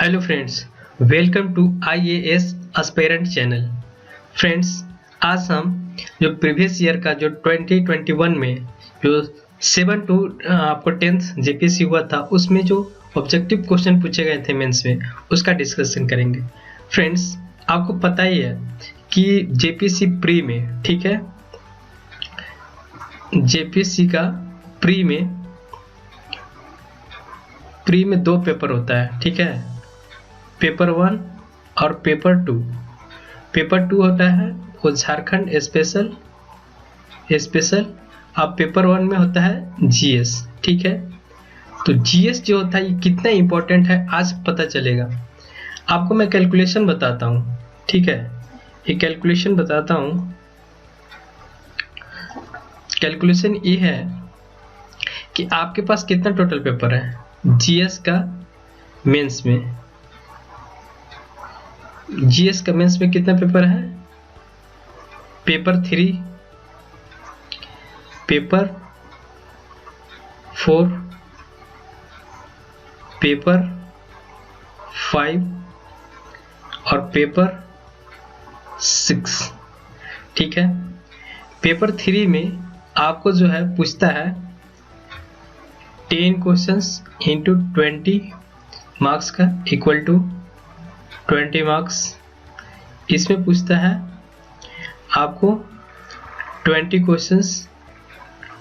Hello friends, welcome to IAS aspirant channel. Friends, आज हम जो प्रीवियस ईयर का जो 2021 में जो 7 to आपको 10th जेपीएससी हुआ था, उसमें जो ऑब्जेक्टिव क्वेश्चन पूछे गए थे मेंस में, उसका डिस्कशन करेंगे। फ्रेंड्स, आपको पता ही है कि जेपीएससी प्री में, ठीक है, जेपीएससी का प्री में 2 पेपर होता है, ठीक है, पेपर 1 और पेपर 2। पेपर 2 होता है वो झारखंड स्पेशल। अब पेपर 1 में होता है जीएस, ठीक है। तो जीएस जो होता है ये कितना इंपॉर्टेंट है आज पता चलेगा। आपको मैं कैलकुलेशन बताता हूँ, ठीक है, ये कैलकुलेशन बताता हूँ। कैलकुलेशन ये है कि आपके पास कितना टोटल पेपर है जीएस का मेंस में। जीएस का मेंस में कितना पेपर है? पेपर 3, पेपर 4, पेपर 5 और पेपर 6, ठीक है। पेपर 3 में आपको जो है पूछता है 10 क्वेश्चंस इंटू 20 मार्क्स का इक्वल टू 20 मार्क्स। इसमें पूछता है आपको 20 क्वेश्चंस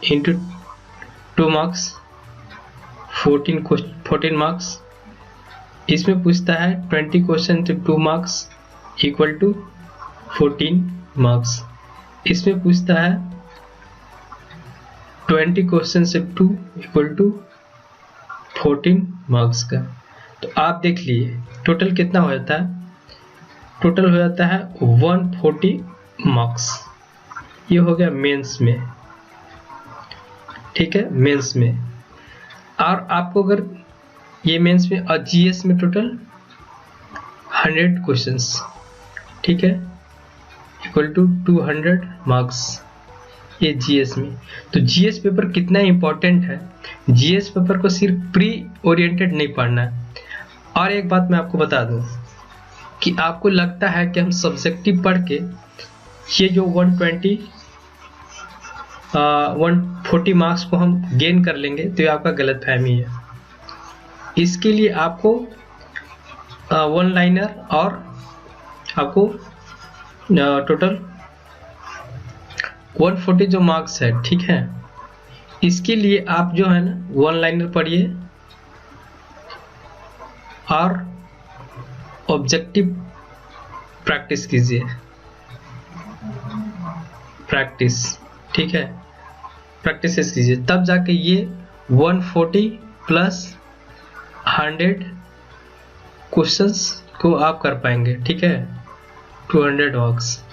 इंटू 2 मार्क्स 14 मार्क्स। इसमें पूछता है 20 question into 2 marks equal to 14 marks. इसमें पूछता है 20 क्वेश्चन से 2 इक्वल टू 14 मार्क्स का। तो आप देख लिए टोटल कितना हो जाता है। टोटल हो जाता है 140 मार्क्स। ये हो गया मेंस में, ठीक है, मेंस में। और आपको अगर ये मेंस में और जीएस में टोटल 100 क्वेश्चंस, ठीक है, इक्वल टू 200 मार्क्स, ये जीएस में। तो जीएस पेपर कितना इंपॉर्टेंट है। जीएस पेपर को सिर्फ प्री ओरिएंटेड नहीं पढ़ना है। और एक बात मैं आपको बता दूं कि आपको लगता है कि हम सब्जेक्टिव पढ़ के ये जो 140 मार्क्स को हम गेन कर लेंगे, तो ये आपका गलतफहमी है। इसके लिए आपको वन लाइनर और आपको टोटल 140 जो मार्क्स है, ठीक है, इसके लिए आप जो है ना वन लाइनर पढ़िए और ऑब्जेक्टिव प्रैक्टिस कीजिए, प्रैक्टिस, ठीक है, प्रैक्टिस कीजिए, तब जाके ये 140 प्लस 100 क्वेश्चंस को आप कर पाएंगे, ठीक है, 200 मार्क्स।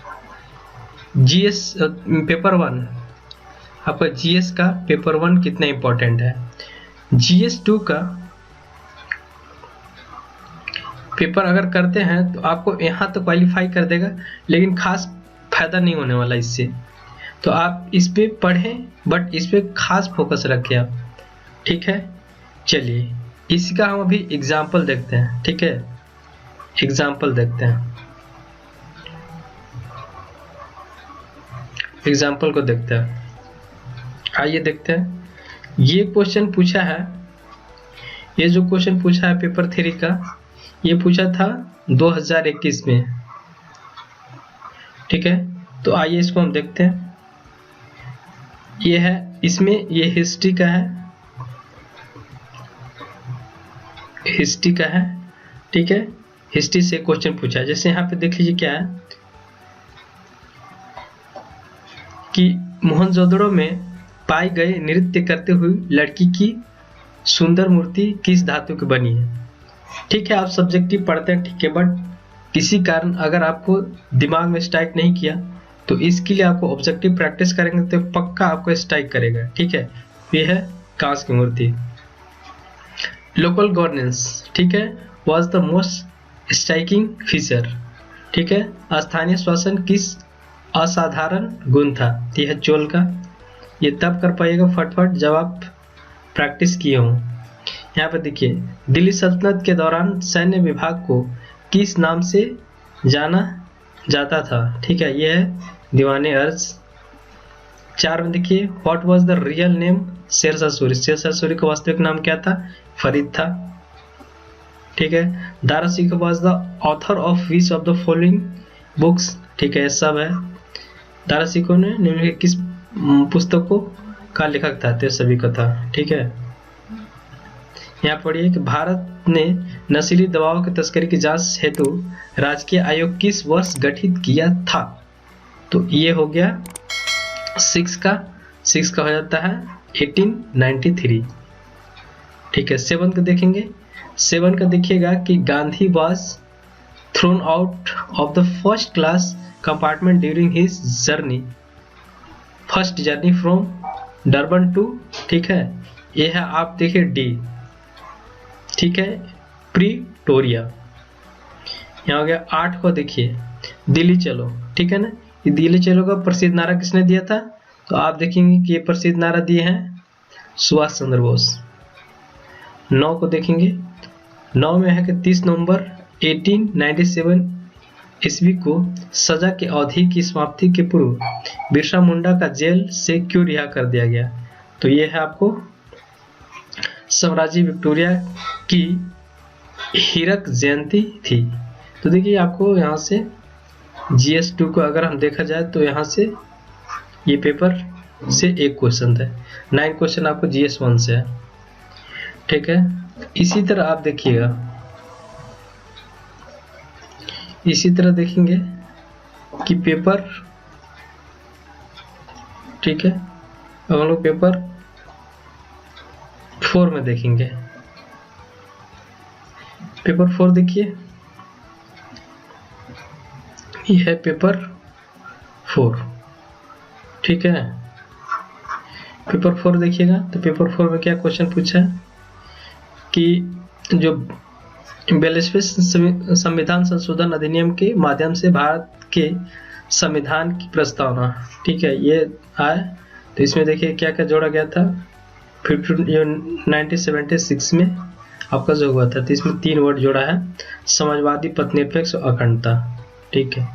जीएस पेपर 1, आपका जीएस का पेपर 1 कितना इंपॉर्टेंट है। जीएस 2 का पेपर अगर करते हैं तो आपको यहाँ तो क्वालिफाई कर देगा, लेकिन खास फायदा नहीं होने वाला इससे। तो आप इस पे पढ़ें, बट इस पे खास फोकस रखें आप, ठीक है। चलिए इसका हम अभी एग्जाम्पल देखते हैं, ठीक है, एग्जाम्पल देखते हैं, एग्जाम्पल को देखते हैं। आइए देखते हैं। ये क्वेश्चन पूछा है, ये जो क्वेश्चन पूछा है पेपर 3 का, ये पूछा था 2021 में, ठीक है। तो आइए इसको हम देखते हैं। ये है, इसमें ये हिस्ट्री का है, हिस्ट्री का है, ठीक है। हिस्ट्री से क्वेश्चन पूछा है। जैसे यहाँ पे देख लीजिए क्या है कि मोहनजोदड़ो में पाई गई नृत्य करते हुए लड़की की सुंदर मूर्ति किस धातु की बनी है। ठीक है, आप सब्जेक्टिव पढ़ते हैं, ठीक है, बट किसी कारण अगर आपको दिमाग में स्ट्राइक नहीं किया तो इसके लिए आपको ऑब्जेक्टिव प्रैक्टिस करेंगे तो पक्का आपको स्ट्राइक करेगा, ठीक है। ये है कांच की मूर्ति। लोकल गवर्नेंस, ठीक है, was the most striking feature, ठीक है। स्थानीय शासन किस असाधारण गुण था। यह है चोल का। ये तब कर पाइएगा फटफट जब आप प्रैक्टिस किए हों। यहाँ पे देखिए, दिल्ली सल्तनत के दौरान सैन्य विभाग को किस नाम से जाना जाता था? ठीक है, ये है दीवाने अर्ज। 4 में देखिए, what was the real name Sher Shah Suri? Sher Shah Suri का वास्तविक नाम क्या था? फरीद था। ठीक है, Dara Shikoh was the author of which of the following books? ठीक है, सब है। दारा सिकोह ने निम्नलिखित किस पुस्तकों का लेखक था? तो सभी का था। ठीक है, यहाँ पढ़िए कि भारत ने नशीली दवाओं की तस्करी की जांच हेतु राजकीय आयोग किस वर्ष गठित किया था? तो ये हो गया 6 का हो जाता है 1893। ठीक है, 7 का देखेंगे। 7 का देखिएगा कि Gandhi was thrown out of the first class compartment during his first journey from Durban to. ठीक है, ये है, आप देखिए डी। ठीक है, प्रीटोरिया। यहाँ हो गया 8 को देखिए, दिल्ली चलो। ठीक है ना, ये दिल्ली चलो का प्रसिद्ध नारा किसने दिया था? तो आप देखेंगे कि ये प्रसिद्ध नारा दिए हैं सुभाष चंद्र बोस। 9 को देखेंगे। 9 में है कि 30 नवंबर 1897 ईस्वी को सजा की अवधि की समाप्ति के पूर्व बिरसा मुंडा का जेल से क्यों रिहा कर दिया गया? तो ये है आपको साम्राज्य विक्टोरिया की हीरक जयंती थी। तो देखिए, आपको यहाँ से GS2 को अगर हम देखा जाए तो यहाँ से ये पेपर से एक क्वेश्चन है, 9 क्वेश्चन आपको GS1 से है। ठीक है, इसी तरह आप देखिएगा, इसी तरह देखेंगे कि पेपर, ठीक है, अब हम लोग पेपर 4 में देखेंगे। पेपर 4 देखिए, ये है पेपर 4। ठीक है, पेपर 4 देखिएगा तो पेपर 4 में क्या क्वेश्चन पूछा है कि जो 42वें संविधान संशोधन अधिनियम के माध्यम से भारत के संविधान की प्रस्तावना, ठीक है, ये आया। तो इसमें देखिए क्या क्या जोड़ा गया था। 1976 में आपका जो हुआ था, तो इसमें 3 वर्ड जोड़ा है, समाजवादी, पथनिरपेक्ष और अखंडता। ठीक है,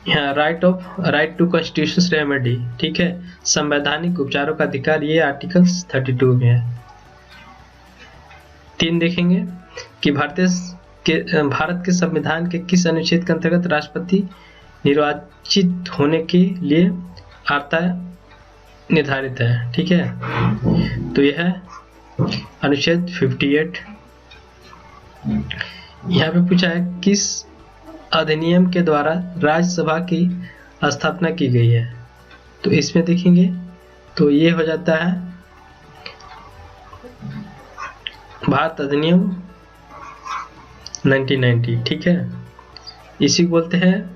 यहाँ राइट टू कॉन्स्टिट्यूशन रेमेडी, ठीक है, संवैधानिक उपचारों का अधिकार, ये आर्टिकल 32 में है। 3 देखेंगे कि भारत के संविधान के किस अनुच्छेद के अंतर्गत राष्ट्रपति निर्वाचित होने के लिए अर्हता निर्धारित है। ठीक है, तो यह है अनुच्छेद 58। यहाँ पे पूछा है किस अधिनियम के द्वारा राज्यसभा की स्थापना की गई है। तो इसमें देखेंगे तो ये हो जाता है भारत अधिनियम 1990। ठीक है, इसी को बोलते हैं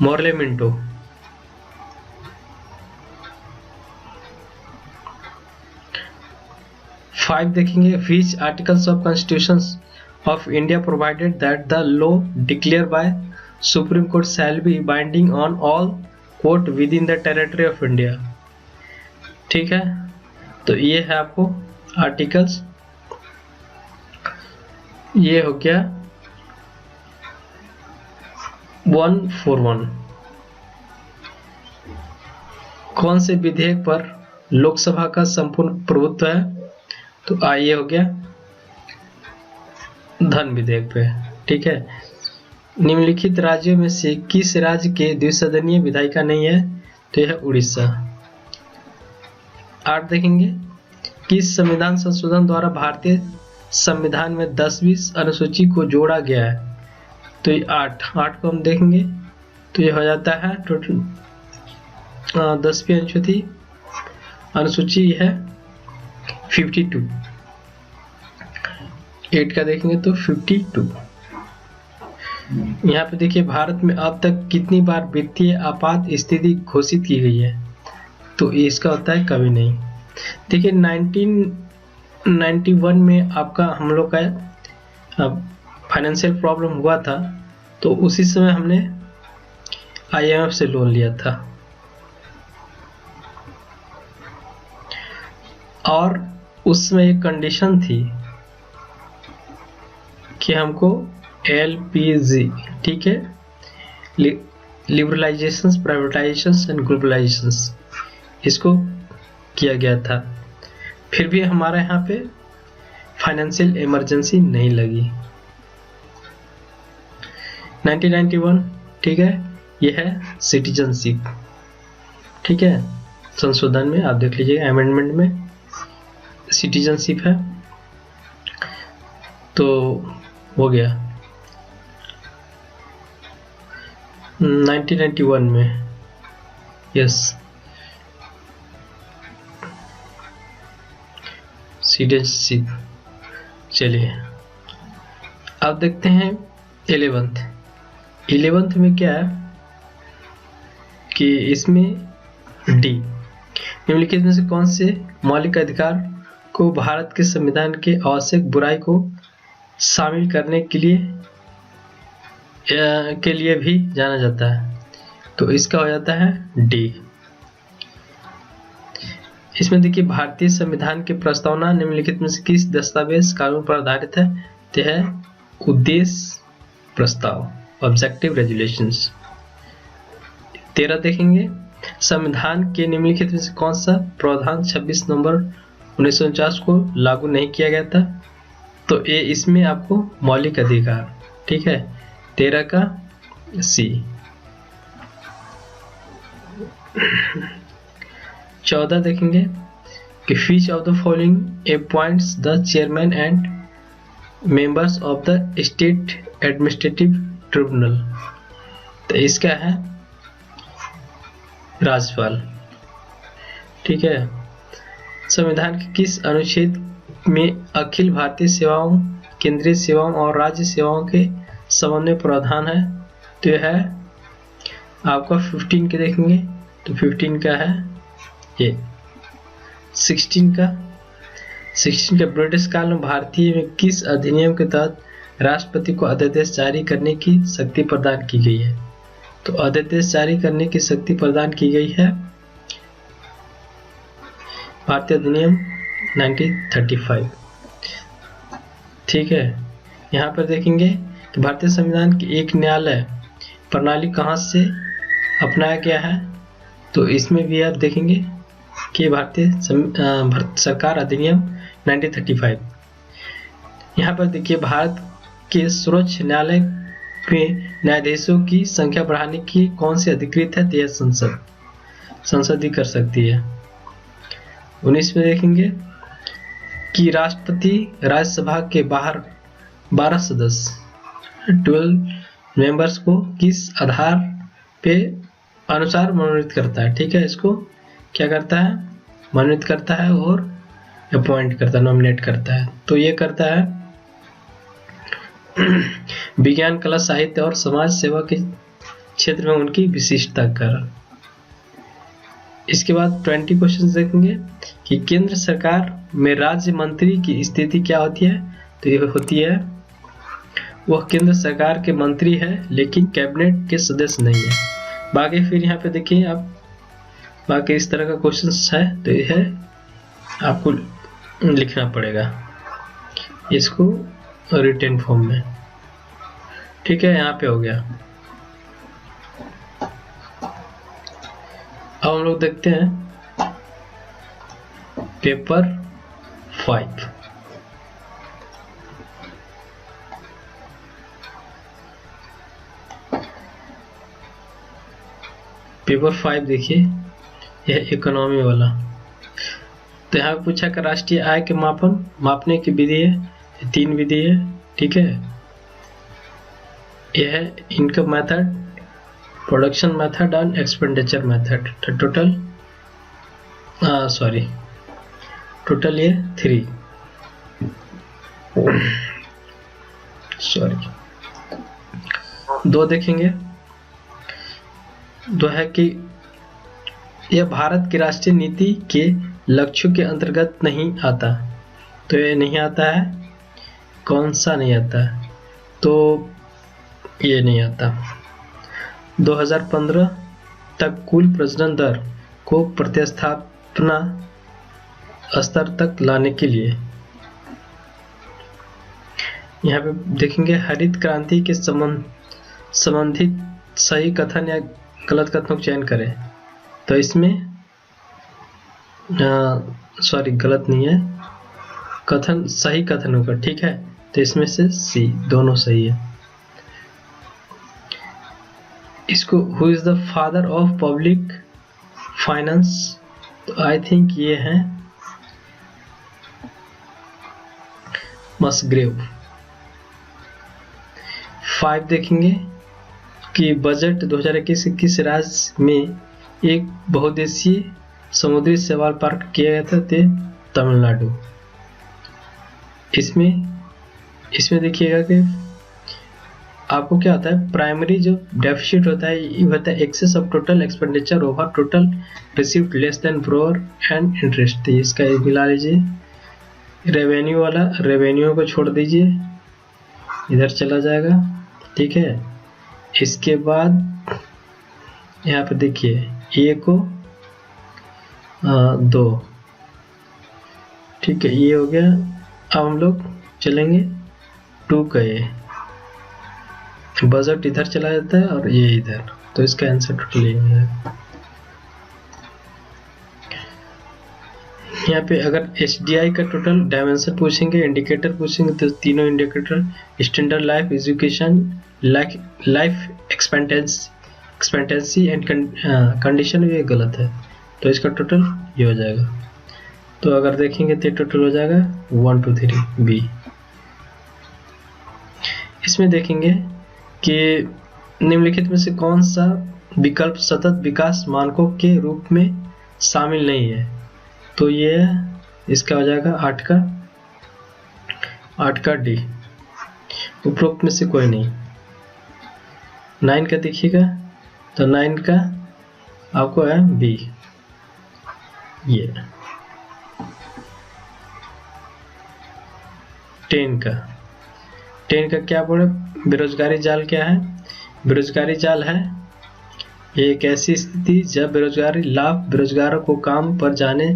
मोर्ले मिंटो। 5 देखेंगे, which articles of Constitution of India provided that the law declared by Supreme Court shall be binding on all court within the territory of India। ठीक है, तो ये है आपको आर्टिकल्स, ये हो गया 141। कौन से विधेयक पर लोकसभा का संपूर्ण प्रभुत्व है? तो ये हो गया धन विधेयक पे। ठीक है, निम्नलिखित राज्यों में से किस राज्य के द्विसदनीय विधायिका नहीं है? तो यह है उड़ीसा। 8 देखेंगे, किस संविधान संशोधन द्वारा भारतीय संविधान में 10वीं अनुसूची को जोड़ा गया है? तो ये 8 को हम देखेंगे तो ये हो जाता है टोटल 10वीं अनुसूची है 52। 8 का देखेंगे तो 52। यहाँ पे देखिए, भारत में अब तक कितनी बार वित्तीय आपात स्थिति घोषित की गई है? तो इसका होता है कभी नहीं। देखिए 1991 में आपका हम लोग का फाइनेंशियल प्रॉब्लम हुआ था, तो उसी समय हमने IMF से लोन लिया था, और उसमें एक कंडीशन थी कि हमको LPG, ठीक है, लिबरलाइजेशंस, प्राइवेटाइजेशंस एंड ग्लोबलाइजेशंस, इसको किया गया था। फिर भी हमारे यहाँ पे फाइनेंशियल इमरजेंसी नहीं लगी। 1991, ठीक है, ये है सिटीजनशिप, ठीक है, संशोधन में आप देख लीजिएगा, अमेंडमेंट में सिटीजनशिप है, तो हो गया 1991 में, यस, सिटीजनशिप। चलिए अब देखते हैं 11th में क्या है कि इसमें डी, निम्नलिखित में से कौन से मौलिक अधिकार को भारत के संविधान के आवश्यक बुराई को शामिल करने के लिए भी जाना जाता है, तो इसका हो जाता है डी। इसमें देखिए भारतीय संविधान की प्रस्तावना निम्नलिखित में से किस दस्तावेज कानून पर आधारित है, तो है उद्देश्य प्रस्ताव, ऑब्जेक्टिव रेजुलेशंस। 13 देखेंगे, संविधान के निम्नलिखित में से कौन सा प्रावधान 26 नवंबर 1949 को लागू नहीं किया गया था, तो ये इसमें आपको मौलिक अधिकार, ठीक है, 13 का सी। 14 देखेंगे कि which of the following appoints the chairman and members of the state administrative tribunal, तो इसका है राज्यपाल, ठीक है। संविधान के किस अनुच्छेद में अखिल भारतीय सेवाओं, केंद्रीय सेवाओं और राज्य सेवाओं के समन्वय प्रावधान है, तो यह है आपका 15 के देखेंगे, तो 15 का है ये। 16 का ब्रिटिश काल में भारतीय में किस अधिनियम के तहत राष्ट्रपति को अध्यादेश जारी करने की शक्ति प्रदान की गई है, तो अध्यादेश जारी करने की शक्ति प्रदान की गई है भारतीय अधिनियम 1935, ठीक है। यहाँ पर देखेंगे कि भारतीय संविधान की एक न्यायालय प्रणाली कहाँ से अपनाया गया है, तो इसमें भी आप देखेंगे कि भारतीय सरकार अधिनियम 1935। यहाँ पर देखिए भारत के सर्वोच्च न्यायालय में न्यायाधीशों की संख्या बढ़ाने की कौन सी अधिकृत है, तो यह संसद ही कर सकती है। 19 में देखेंगे कि राष्ट्रपति राज्यसभा के बाहर 12 सदस्य 12 मेंबर्स को किस आधार पे अनुसार मनोनीत करता है, ठीक है, इसको क्या करता है, मनोनीत करता है और अपॉइंट करता है, नॉमिनेट करता है, तो ये करता है विज्ञान, कला, साहित्य और समाज सेवा के क्षेत्र में उनकी विशिष्टता का कारण। इसके बाद 20 क्वेश्चन देखेंगे कि केंद्र सरकार में राज्य मंत्री की स्थिति क्या होती है, तो ये होती है वह केंद्र सरकार के मंत्री है लेकिन कैबिनेट के सदस्य नहीं है। बाकी फिर यहाँ पे देखिए आप, बाकी इस तरह का क्वेश्चन है, तो यह है आपको लिखना पड़ेगा इसको रिटन फॉर्म में, ठीक है। यहाँ पे हो गया। अब हम लोग देखते हैं पेपर 5। पेपर 5 देखिए, यह इकोनॉमी वाला। तो यहाँ पे पूछा कि राष्ट्रीय आय के मापने की विधि है, 3 विधि है, ठीक है। यह है income method, production method and expenditure method. Total ये 3 2 देखेंगे। 2 है कि यह भारत की राष्ट्रीय नीति के लक्ष्यों के अंतर्गत नहीं आता, तो ये नहीं आता है। कौन सा नहीं आता है, तो ये नहीं आता। 2015 तक कुल प्रजनन दर को प्रतिस्थापना स्तर तक लाने के लिए। यहाँ पे देखेंगे हरित क्रांति के संबंधित सही कथन या गलत कथनों का चयन करें। तो इसमें सॉरी गलत नहीं है, कथन सही कथन होगा, ठीक है। तो इसमें से सी दोनों सही है। इसको who is the father of public finance, तो आई थिंक ये है मसग्रेव। 5 देखेंगे कि बजट 2021-21 राज्य में एक बहुउद्देशीय समुद्री शैवाल पार्क किया गया था, तमिलनाडु। इसमें देखिएगा कि आपको क्या होता है, प्राइमरी जो डेफिसिट होता है ये होता है excess of total expenditure over total received less than borrower and interest. इसका मिला लीजिए, रेवेन्यू वाला रेवेन्यू को छोड़ दीजिए, इधर चला जाएगा, ठीक है। इसके बाद यहाँ पे देखिए ए को 2, ठीक है, ये हो गया। अब हम लोग चलेंगे 2 का ए, बजट इधर चला जाता है और ये इधर, तो इसका आंसर टोटल ये है। यहाँ पे अगर HDI का टोटल डायमेंशन पूछेंगे, इंडिकेटर पूछेंगे, तो तीनों indicator standard life education, life expectancy and condition ये गलत है, तो इसका टोटल ये हो जाएगा। तो अगर देखेंगे तो टोटल हो जाएगा 1 2 3 बी। इसमें देखेंगे कि निम्नलिखित में से कौन सा विकल्प सतत विकास मानकों के रूप में शामिल नहीं है। तो ये इसका हो जाएगा 8 का डी, उपरोक्त में से कोई नहीं। 9 का देखिएगा, तो 9 का आपको है बी। ये 10 का क्या बोले, बेरोजगारी जाल क्या है? बेरोजगारी जाल है ये एक ऐसी स्थिति जब बेरोजगारी लाभ बेरोजगारों को काम पर जाने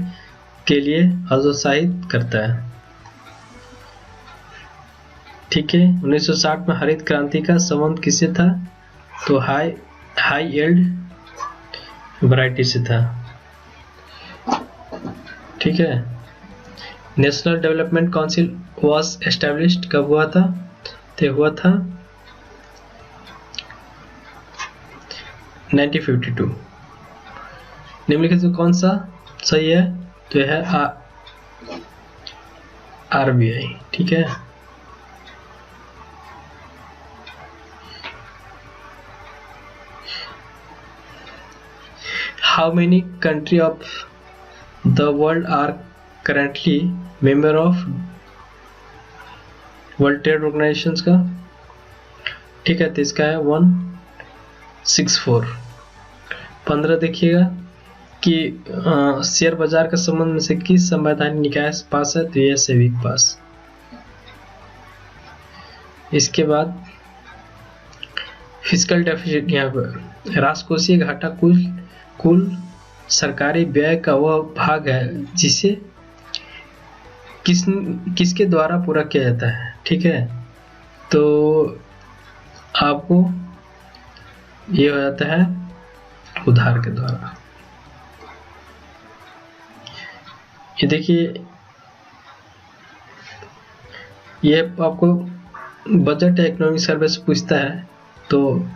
के लिए हतोत्साहित करता है, ठीक है। 1960 में हरित क्रांति का संबंध किससे था? तो हाई यील्ड वैरायटी से था, ठीक है। National development council was established कब हुआ था? तो हुआ था 1952। निम्नलिखित में कौन सा सही है? तो यह है RBI, ठीक है। How many countries of the world are currently member of world trade organisation का? ठीक है, तो इसका है 164। 15 देखिएगा कि शेयर बाजार के संबंध में से किस संवैधानिक निकाय पास है? तो यह सेविक पास। इसके बाद फिस्कल डेफिसिट, यहाँ पर राजकोषीय घाटा कुल सरकारी व्यय का वह भाग है जिसे किसके द्वारा पूरा किया जाता है, ठीक है। तो आपको ये हो जाता है उधार के द्वारा। ये देखिए, ये आपको बजट या इकोनॉमिक सर्वे से पूछता है। तो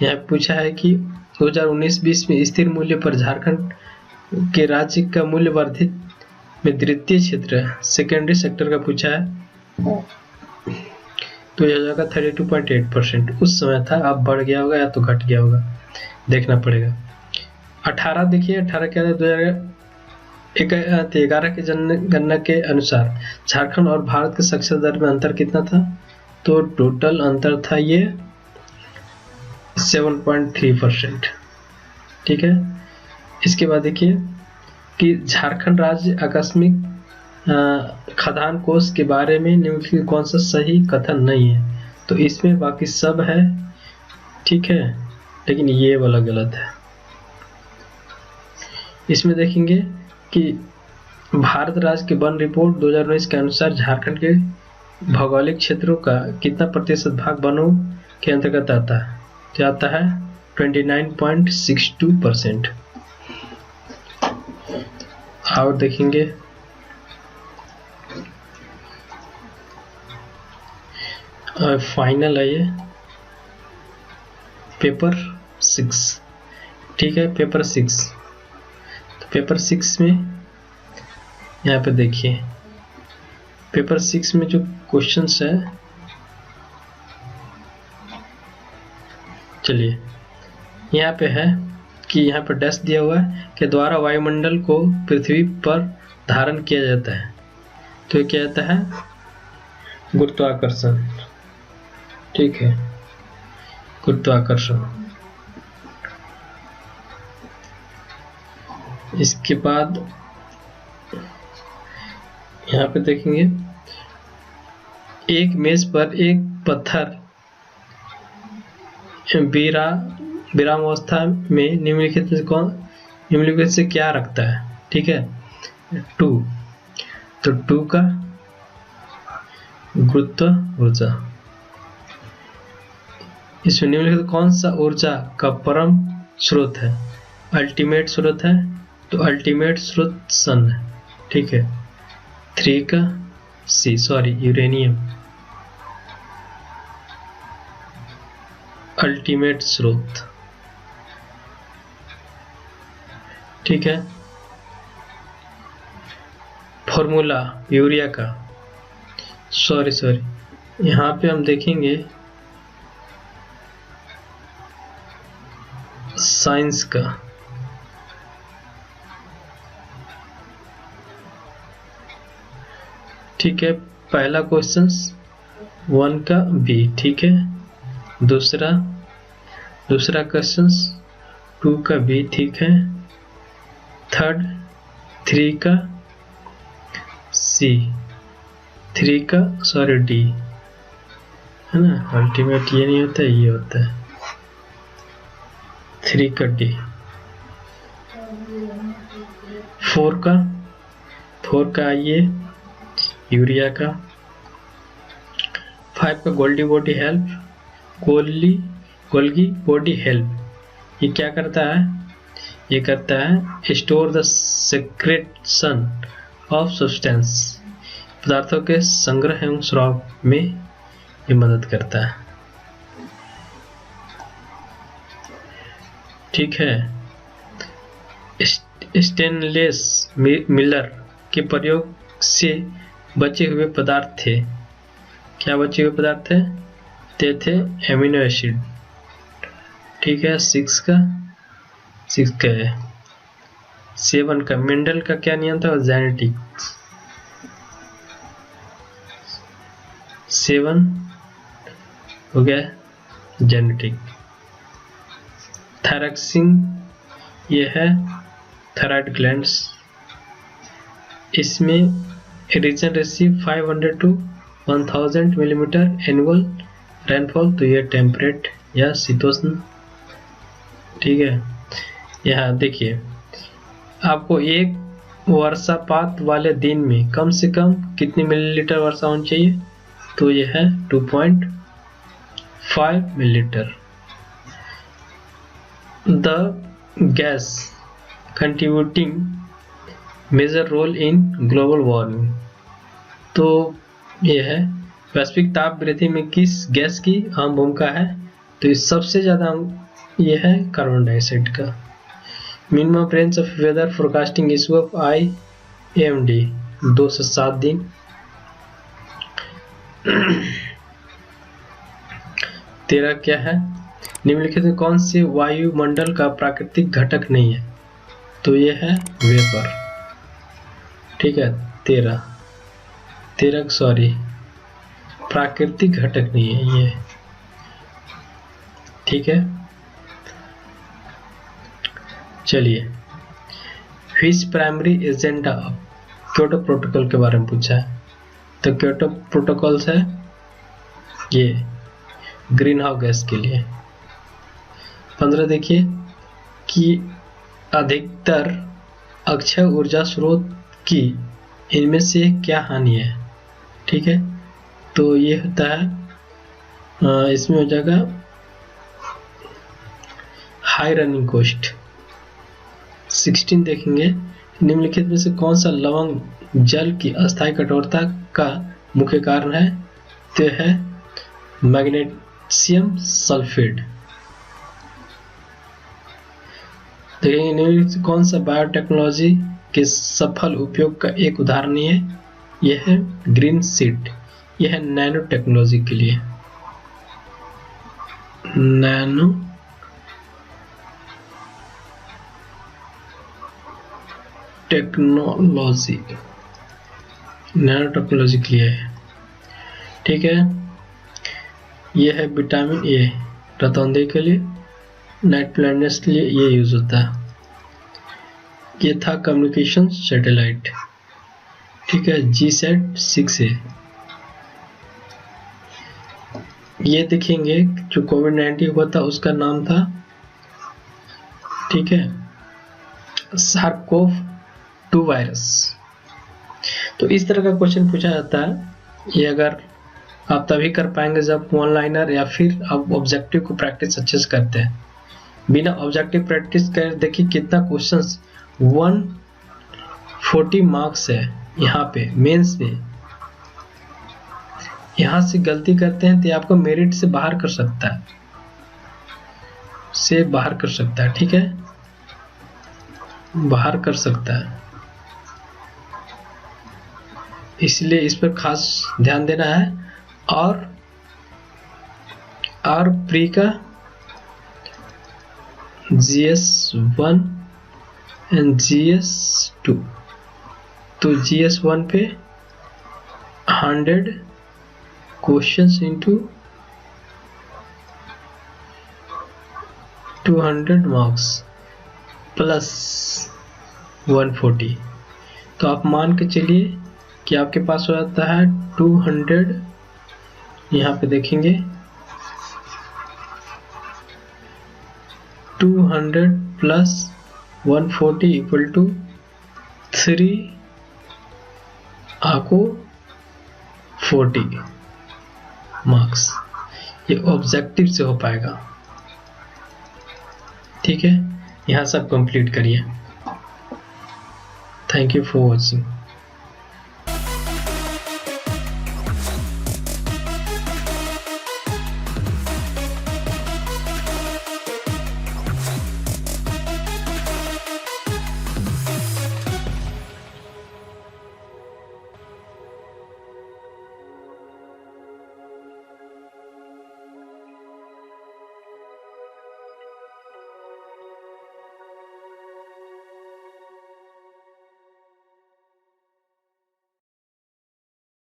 यहाँ पूछा है कि 2019-20 में स्थिर मूल्य पर झारखंड के राज्य का मूल्य वर्धित में द्वितीय क्षेत्र सेकेंडरी सेक्टर का पूछा है, तो यह हो जाएगा 32.8%। उस समय था, अब बढ़ गया होगा या तो घट गया होगा, देखना पड़ेगा। 18 देखिए, 18 क्या है? 2011 के जनगणना के अनुसार झारखंड और भारत के साक्षरता दर में अंतर कितना था? तो टोटल अंतर था ये 7.3%, ठीक है। इसके बाद देखिए कि झारखंड राज्य आकस्मिक खदान कोष के बारे में निम्नलिखित कौन सा सही कथन नहीं है? तो इसमें बाकी सब है, ठीक है, लेकिन ये वाला गलत है। इसमें देखेंगे कि भारत राज्य के वन रिपोर्ट 2019 के अनुसार झारखंड के भौगोलिक क्षेत्रों का कितना प्रतिशत भाग वनों के अंतर्गत आता है? तो आता है 29.62%। और देखेंगे फाइनल है ये पेपर 6। ठीक है, पेपर 6। तो पेपर 6 में यहाँ पे देखिए, पेपर 6 में जो क्वेश्चंस है, चलिए यहाँ पे है कि यहाँ पर डैश दिया हुआ है कि द्वारा वायुमंडल को पृथ्वी पर धारण किया जाता है। तो ये क्या जाता है? गुरुत्वाकर्षण। ठीक है, गुरुत्वाकर्षण। इसके बाद यहाँ पे देखेंगे, एक मेज पर एक पत्थर विरामावस्था में निम्नलिखित से क्या रखता है? ठीक है, 2। तो 2 का गुरुत्व ऊर्जा। इसमें निम्नलिखित कौन सा ऊर्जा का परम स्रोत है? अल्टीमेट स्रोत है, तो अल्टीमेट स्रोत सन है। ठीक है, 3 का यूरेनियम अल्टीमेट स्रोत। ठीक है, फॉर्मूला यूरिया का, यहाँ पे हम देखेंगे साइंस का। ठीक है, पहला क्वेश्चन 1 का बी। ठीक है, दूसरा क्वेश्चन 2 का बी। ठीक है, थर्ड 3 का सी, 3 का डी है ना। अल्टीमेट ये नहीं होता है, ये होता है 3 का डी। 4 का ये यूरिया का। 5 का गोल्गी बॉडी हेल्प। ये क्या करता है? ये करता है store the secretion of substance, पदार्थों के संग्रह एवं स्राव में ये मदद करता है। ठीक है, स्टेनलेस मिलर के प्रयोग से बचे हुए पदार्थ थे। क्या बचे हुए पदार्थ थे? थे एमिनो एसिड। ठीक है, 6 का है। 7 का मेंडल का क्या नियम था? जेनेटिक्स। 7 हो गया जेनेटिक। थायरॉक्सिन ये है थायराइड ग्लैंड्स। इसमें region receive 500 to 1000 millimetre annual rainfall. तो ये टेम्परेट या शीतोष्ण। ठीक है, यहाँ देखिए, आपको एक वर्षापात वाले दिन में कम से कम कितनी मिलीलीटर वर्षा होनी चाहिए? तो ये है 2.5 millilitre. The gas contributing major role in global warming. तो ये है वैश्विक ताप वृद्धि में किस गैस की अहम भूमिका है? तो इस सबसे ज़्यादा ये है कार्बन डाइऑक्साइड का। Minimum range of weather forecasting issue of IMD 2 से 7 दिन। तेरा क्या है? निम्नलिखित में कौन से वायुमंडल का प्राकृतिक घटक नहीं है? तो ये है वेपर। ठीक है, 13 प्राकृतिक घटक नहीं है ये। ठीक है, चलिए, विच प्राइमरी एजेंडा क्योटो प्रोटोकॉल के बारे में पूछा है। तो क्योटो प्रोटोकॉल है ये ग्रीन हाउस गैस के लिए। 15 देखिए कि अधिकतर अक्षय ऊर्जा स्रोत कि इनमें से क्या हानि है। ठीक है, तो ये होता है इसमें हो जाएगा हाई रनिंग कॉस्ट। 16 देखेंगे, निम्नलिखित में से कौन सा लवंग जल की अस्थायी कठोरता का मुख्य कारण है। तो है मैग्नीशियम सल्फेट। देखेंगे निम्नलिखित से कौन सा बायोटेक्नोलॉजी के सफल उपयोग का एक उदाहरण है। यह है ग्रीन सीड। यह है नैनो टेक्नोलॉजी के लिए, नैनो टेक्नोलॉजी, नैनो टेक्नोलॉजी के लिए है। ठीक है, यह है विटामिन ए, रतौंधे के लिए, नाइट ब्लाइंडनेस के लिए ये यूज होता है। ये था कम्युनिकेशन सैटेलाइट। ठीक है, GSAT-6A। ये देखेंगे जो कोविड-19 हुआ था उसका नाम था, ठीक है, SARS-CoV-2 वायरस। तो इस तरह का क्वेश्चन पूछा जाता है। ये अगर आप तभी कर पाएंगे जब वन लाइनर या फिर आप ऑब्जेक्टिव को प्रैक्टिस अच्छे से करते हैं। बिना ऑब्जेक्टिव प्रैक्टिस कर देखिए कितना क्वेश्चंस 140 मार्क्स है यहाँ पे मेंस में। यहाँ से गलती करते हैं तो आपको मेरिट से बाहर कर सकता है, ठीक है, बाहर कर सकता है। इसलिए इस पर खास ध्यान देना है। और प्री का GS1 एंड GS2, तो GS1 पे 100 क्वेश्चंस इंटू 200 मार्क्स प्लस 140, तो आप मान के चलिए कि आपके पास हो जाता है 200। यहाँ पे देखेंगे 200 प्लस 140 इक्वल टू 3, आपको 40 मार्क्स। ये ऑब्जेक्टिव से हो पाएगा। ठीक है, यहाँ सब कंप्लीट करिए। Thank you for watching.